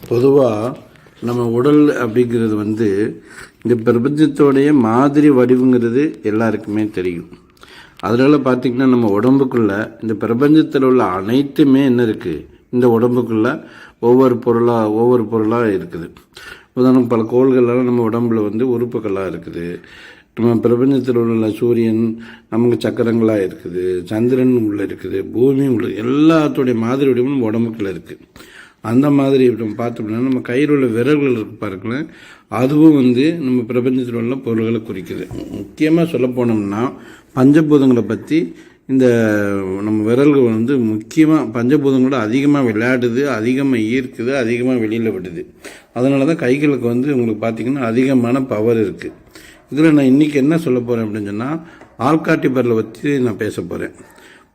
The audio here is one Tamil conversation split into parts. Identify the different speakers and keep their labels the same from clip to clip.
Speaker 1: பொதுவாக நம்ம உடல் அப்படிங்கிறது இந்த பிரபஞ்சத்தோடைய மாதிரி வடிவுங்கிறது எல்லாருக்குமே தெரியும். அதனால் பார்த்திங்கன்னா நம்ம உடம்புக்குள்ள இந்த பிரபஞ்சத்தில் உள்ள அனைத்துமே என்ன இருக்குது, இந்த உடம்புக்குள்ள ஒவ்வொரு பொருளாக இருக்குது. உதாரணம் பல கோள்கள்லாம் நம்ம உடம்புல உறுப்புகளாக இருக்குது. நம்ம பிரபஞ்சத்தில் உள்ள சூரியன் நமக்கு சக்கரங்களாக இருக்குது, சந்திரன் உள்ளே இருக்குது, பூமி உள்ள எல்லாத்தோடைய மாதிரி வடிவம் நம்ம உடம்புக்குள்ள இருக்குது. அந்த மாதிரி நம்ம பார்த்தோம்னா நம்ம கையில் உள்ள விரல்கள் இருக்கு பாருங்களேன், அதுவும் நம்ம பிரபஞ்சத்தில் உள்ள பொருள்களை குறிக்குது. முக்கியமாக சொல்ல போனோம்னா பஞ்சபூதங்களை பற்றி இந்த நம்ம விரல்கள் முக்கியமாக பஞ்சபூதங்களோட அதிகமாக விளையாடுது, அதிகமாக ஈர்க்குது, அதிகமாக வெளியில் விடுது. அதனால தான் கைகளுக்கு உங்களுக்கு பார்த்திங்கன்னா அதிகமான பவர் இருக்குது. இதில் நான் இன்றைக்கி என்ன சொல்ல போகிறேன் அப்படின்னு சொன்னால், ஆள்காட்டி விரலை பற்றி நான் பேச போகிறேன்.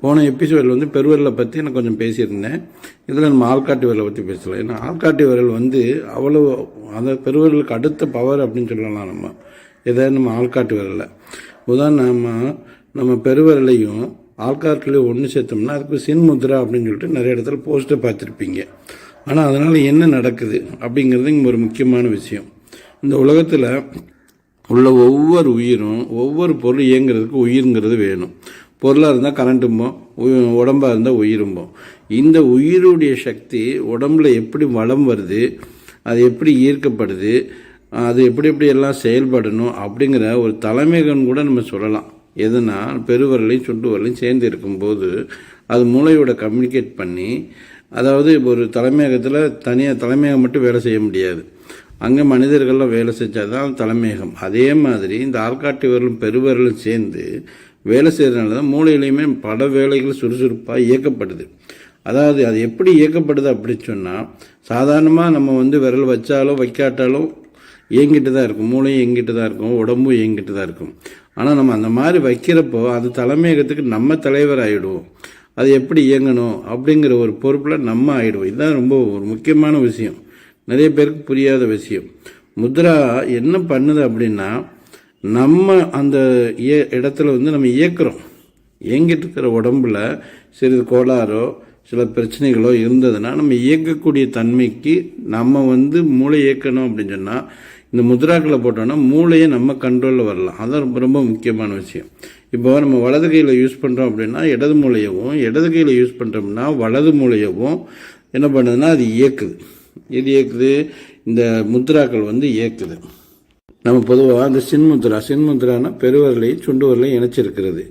Speaker 1: போன எபிசோடில் பெருவிரலை பற்றி நான் கொஞ்சம் பேசியிருந்தேன். இதில் நம்ம ஆள்காட்டி விரலை பற்றி பேசலாம். ஏன்னா ஆள்காட்டி விரல் அவ்வளோ அந்த பெருவிரலுக்கு அடுத்த பவர் அப்படின்னு சொல்லலாம். நம்ம எதாவது நம்ம ஆள்காட்டி விரலை உதாரணமாக நம்ம பெருவிரலையும் ஆள்காட்டிலையும் ஒன்று சேர்த்தோம்னா அதுக்கு சின்முத்ரா அப்படின்னு சொல்லிட்டு நிறைய இடத்துல போஸ்டர் பார்த்துருப்பீங்க. ஆனால் அதனால் என்ன நடக்குது அப்படிங்கிறது இங்கே ஒரு முக்கியமான விஷயம். இந்த உலகத்தில் உள்ள ஒவ்வொரு உயிரும் ஒவ்வொரு பொருள் இயங்குறதுக்கு உயிருங்கிறது வேணும். பொருளாக இருந்தால் கரண்ட்டும்போம், உடம்பாக இருந்தால் உயிரும்போம். இந்த உயிருடைய சக்தி உடம்புல எப்படி வளம் வருது, அது எப்படி ஈர்க்கப்படுது, அது எப்படி எல்லாம் செயல்படணும் அப்படிங்கிற ஒரு தலைமைகன் கூட நம்ம சொல்லலாம். எதுனா பெருவரலையும் சுண்டு வரலையும் சேர்ந்து இருக்கும்போது அது மூளையோட கம்யூனிகேட் பண்ணி, அதாவது ஒரு தலைமையகத்தில் தனியாக தலைமையகம் மட்டும் வேலை செய்ய முடியாது, அங்கே மனிதர்கள்லாம் வேலை செஞ்சால் தான் தலைமையகம். அதே மாதிரி இந்த ஆள்காட்டி விரலும் பெருவிரலும் சேர்ந்து வேலை செய்கிறதுனால தான் மூளையிலையுமே பல வேலைகள் சுறுசுறுப்பாக இயக்கப்படுது. அதாவது அது எப்படி இயக்கப்படுது அப்படின்னு சொன்னால், சாதாரணமாக நம்ம விரல் வச்சாலும் வைக்காட்டாலும் இயங்கிட்டு தான் இருக்கும், மூளையும் இயங்கிட்டு தான் இருக்கும், உடம்பும் இயங்கிட்டு தான் இருக்கும். ஆனால் நம்ம அந்த மாதிரி வைக்கிறப்போ அது தலைமையகத்துக்கு நம்ம தலைவர் ஆகிடுவோம். அது எப்படி இயங்கணும் அப்படிங்கிற ஒரு பொறுப்பில் நம்ம ஆகிடுவோம். இதுதான் ரொம்ப ஒரு முக்கியமான விஷயம், நிறைய பேருக்கு புரியாத விஷயம். முத்ரா என்ன பண்ணுது அப்படின்னா, நம்ம அந்த இடத்துல நம்ம இயக்குறோம். இயங்கிட்டு இருக்கிற உடம்புல சிறிது கோளாறோ சில பிரச்சனைகளோ இருந்ததுன்னா நம்ம இயக்கக்கூடிய தன்மைக்கு நம்ம மூளை இயக்கணும் அப்படின்னு சொன்னால் இந்த முத்ராக்களை போட்டோம்னா மூளையை நம்ம கண்ட்ரோலில் வரலாம். அதான் ரொம்ப ரொம்ப முக்கியமான விஷயம். இப்போ நம்ம வலது கையில் யூஸ் பண்ணுறோம் அப்படின்னா இடது மூளையவும், இடது கையில் யூஸ் பண்ணுறோம்னா வலது மூளையவும் என்ன பண்ணுதுன்னா அது இயக்குது. இது இயக்குது, இந்த முத்ராக்கள் இயக்குது. நம்ம பொதுவாக அந்த சின்முத்ரானா பெருவரலையும் சுண்டு வரலையும் இணைச்சிருக்கிறது.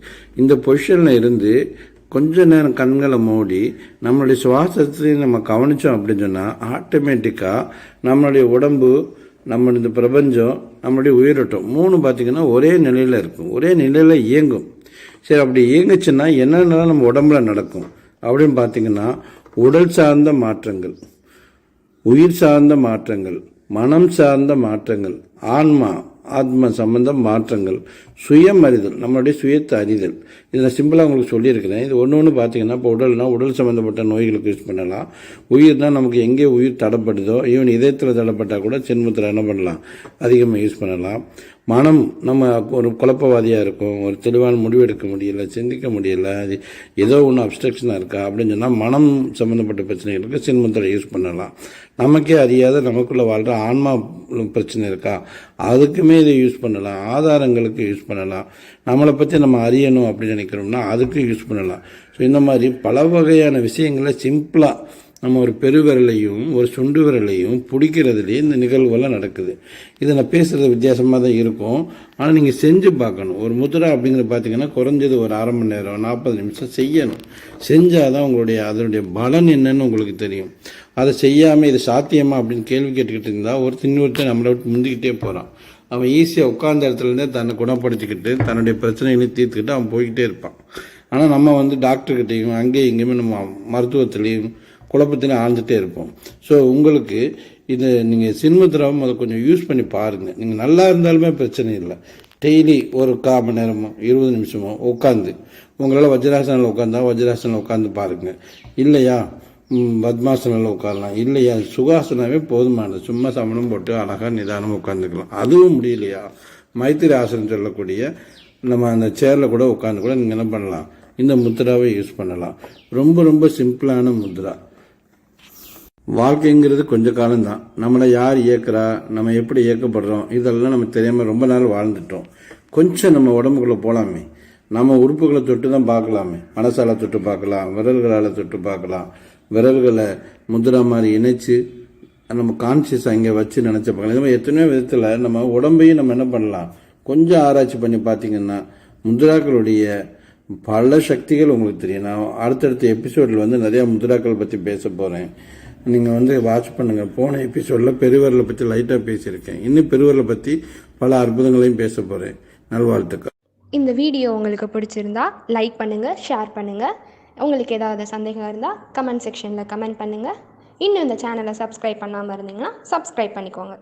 Speaker 1: இந்த பொசிஷனில் இருந்து கொஞ்ச நேரம் கண்களை மூடி நம்மளுடைய சுவாசத்தையும் நம்ம கவனித்தோம் அப்படின்னு சொன்னால் ஆட்டோமேட்டிக்காக நம்மளுடைய உடம்பு, நம்மளுடைய இந்த பிரபஞ்சம், நம்மளுடைய உயிரோட்டம் மூணு பார்த்திங்கன்னா ஒரே நிலையில் இருக்கும், ஒரே நிலையில் இயங்கும். சரி, அப்படி இயங்குச்சுன்னா என்னென்னலாம் நம்ம உடம்புல நடக்கும் அப்படின்னு பார்த்திங்கன்னா, உடல் சார்ந்த மாற்றங்கள், உயிர் சார்ந்த மாற்றங்கள், மனம் சார்ந்த மாற்றங்கள், ஆத்ம சம்பந்த மாற்றங்கள், சுயம் அறிதல், நம்மளுடைய சுயத்தை அறிதல். இதை நான் சிம்பிளாக உங்களுக்கு சொல்லியிருக்கிறேன். இது ஒன்று பார்த்தீங்கன்னா, இப்போ உடல் சம்மந்தப்பட்ட நோய்களுக்கு யூஸ் பண்ணலாம். உயிர்னா நமக்கு எங்கே உயிர் தடைப்படுதோ, ஈவன் இதயத்தில் தடைப்பட்டால் கூட சின்முத்திரை என்ன பண்ணலாம், அதிகமாக யூஸ் பண்ணலாம். மனம், நம்ம ஒரு குழப்பவாதியாக இருக்கும், ஒரு தெளிவான முடிவு எடுக்க முடியல, சிந்திக்க முடியல, அது ஏதோ ஒன்று அப்ஸ்ட்ரக்ஷனாக இருக்கா அப்படின்னு சொன்னால் மனம் சம்மந்தப்பட்ட பிரச்சனைகளுக்கு சின்முத்திரை யூஸ் பண்ணலாம். நமக்கே அறியாத நமக்குள்ளே வாழ்கிற ஆன்மா பிரச்சனை இருக்கா, அதுக்குமே இதை யூஸ் பண்ணலாம். ஆதாரங்களுக்கு யூஸ் பண்ணலாம். நம்மளை பற்றி நம்ம அறியணும் அப்படின்னு நினைக்கிறோம்னா அதுக்கும் யூஸ் பண்ணலாம். ஸோ இந்த மாதிரி பல வகையான விஷயங்களை சிம்பிளாக நம்ம ஒரு பெருவிரலையும் ஒரு சுண்டு விரலையும் பிடிக்கிறதுலேயே இந்த நிகழ்வுகள்லாம் நடக்குது. இதை நான் பேசுகிறது வித்தியாசமாக தான் இருக்கும், ஆனால் நீங்கள் செஞ்சு பார்க்கணும். ஒரு முத்ரா அப்படிங்கிற பார்த்தீங்கன்னா குறைஞ்சது ஒரு அரை மணி நேரம் 40 நிமிஷம் செய்யணும். செஞ்சால் தான் அதனுடைய பலன் என்னன்னு உங்களுக்கு தெரியும். அதை செய்யாமல் இது சாத்தியமா அப்படின்னு கேள்வி கேட்டுக்கிட்டு இருந்தால் இன்னொருத்தர் நம்மளை விட்டு முந்திக்கிட்டே போகிறான். அவன் ஈஸியாக உட்கார்ந்த இடத்துலேருந்தே தன்னை குணப்படுத்திக்கிட்டு தன்னுடைய பிரச்சனைகளையும் தீர்த்துக்கிட்டு அவன் போய்கிட்டே இருப்பான். ஆனால் நம்ம டாக்டர்கிட்டையும் அங்கேயும் இங்கேயுமே நம்ம மருத்துவத்திலையும் குழப்பத்திலையும் ஆழ்ந்துகிட்டே இருப்போம். ஸோ உங்களுக்கு இது நீங்கள் சின்முத்ராவும் அதை கொஞ்சம் யூஸ் பண்ணி பாருங்கள். நீங்கள் நல்லா இருந்தாலுமே பிரச்சனை இல்லை. டெய்லி ஒரு 1/4 மணி நேரமோ 20 நிமிஷமோ உட்காந்து, உங்களால் வஜ்ராசனில் உட்காந்து பாருங்கள். இல்லையா பத்மாசனில் உட்காரலாம், இல்லையா சுகாசனாவே போதுமானது, சும்மா சமணம் போட்டு அழகாக நிதானம் உட்காந்துக்கலாம். அதுவும் முடியலையா மைத்திரி ஆசனம் சொல்லக்கூடிய நம்ம அந்த சேரில் கூட உட்காந்து கூட நீங்கள் என்ன பண்ணலாம், இந்த முத்ராவை யூஸ் பண்ணலாம். ரொம்ப ரொம்ப சிம்பிளான முத்ரா. வாழ்க்கைங்கிறது கொஞ்சம் காலம்தான். நம்மளை யார் இயக்குறா, நம்ம எப்படி இயக்கப்படுறோம், இதெல்லாம் நமக்கு தெரியாமல் ரொம்ப நாள் வாழ்ந்துட்டோம். கொஞ்சம் நம்ம உடம்புக்குள்ளே போகலாமே, நம்ம உறுப்புகளை தொட்டு தான் பார்க்கலாமே. மனசால தொட்டு பார்க்கலாம், விரல்களால் தொட்டு பார்க்கலாம், விரல்களை முதிரா மாதிரி இணைச்சு நம்ம கான்சியஸ் அங்கே வச்சு நினச்ச பார்க்கலாம். இது மாதிரி எத்தனையோ விதத்தில் நம்ம உடம்பையும் நம்ம என்ன பண்ணலாம், கொஞ்சம் ஆராய்ச்சி பண்ணி பார்த்தீங்கன்னா முத்ராக்களுடைய பல சக்திகள் உங்களுக்கு தெரியும். நான் அடுத்தடுத்த எபிசோடில் வந்து நிறையா முத்ராக்கள் பற்றி பேச போகிறேன். நீங்கள் வந்து வாட்ச் பண்ணுங்கள். போன எபிசோடில் பெருவரலை பற்றி லைட்டாக பேசியிருக்கேன். இன்னும் பெருவரலை பற்றி பல அற்புதங்களையும் பேச போகிறேன். நல்வாழ்த்துக்கள்.
Speaker 2: இந்த வீடியோ உங்களுக்கு பிடிச்சிருந்தா லைக் பண்ணுங்கள், ஷேர் பண்ணுங்கள். உங்களுக்கு ஏதாவது சந்தேகம் இருந்தால் கமெண்ட் செக்ஷனில் கமெண்ட் பண்ணுங்கள். இன்னும் இந்த சேனலை சப்ஸ்கிரைப் பண்ணாமல் இருந்தீங்கன்னா சப்ஸ்கிரைப் பண்ணிக்கோங்க.